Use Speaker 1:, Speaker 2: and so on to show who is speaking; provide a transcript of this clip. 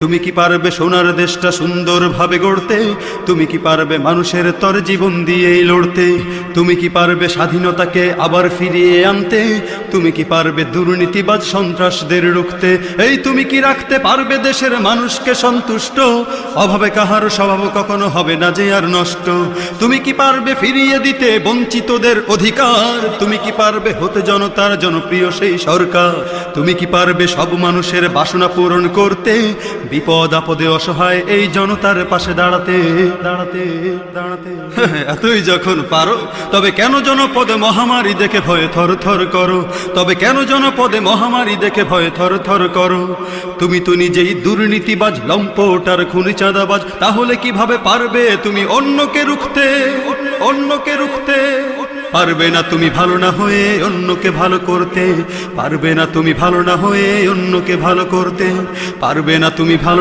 Speaker 1: তুমি কি পারবে সোনার দেশটা সুন্দরভাবে গড়তে? তুমি কি পারবে মানুষের তর জীবন দিয়েই লড়তে? তুমি কি পারবে স্বাধীনতাকে আবার ফিরিয়ে আনতে? তুমি কি পারবে দুর্নীতিবাজ সন্ত্রাসদের রুখতে? এই তুমি কি রাখতে পারবে দেশের মানুষকে সন্তুষ্ট? অভাবে কাহার স্বভাব কখনো হবে না যে আর নষ্ট। তুমি কি পারবে ফিরিয়ে দিতে বঞ্চিতদের অধিকার? তুমি কি পারবে হতে জনতার জনপ্রিয় সেই সরকার? তুমি কি পারবে সব মানুষের বাসনা পূরণ করতে? বিপদ আপদে অসহায় এই জনতার পাশে দাঁড়াতে দাঁড়াতে দাঁড়াতে এতই যখন পারো, তবে কেন জনপদে মহামারী দেখে ভয়ে থর থর করো? তবে কেন জনপদে মহামারী দেখে ভয়ে থর থর করো? তুমি তো নিজেই দুর্নীতিবাজ, লম্পট আর খুনি চাঁদাবাজ, তাহলে কিভাবে পারবে তুমি অন্যকে রুখতে? অন্যকে রুখতে পারবে না তুমি ভালো না হয়ে অন্যকে ভালো করতে। পারবে না তুমি ভালো না হয়ে অন্যকে ভালো করতে। পারবে না তুমি ভালো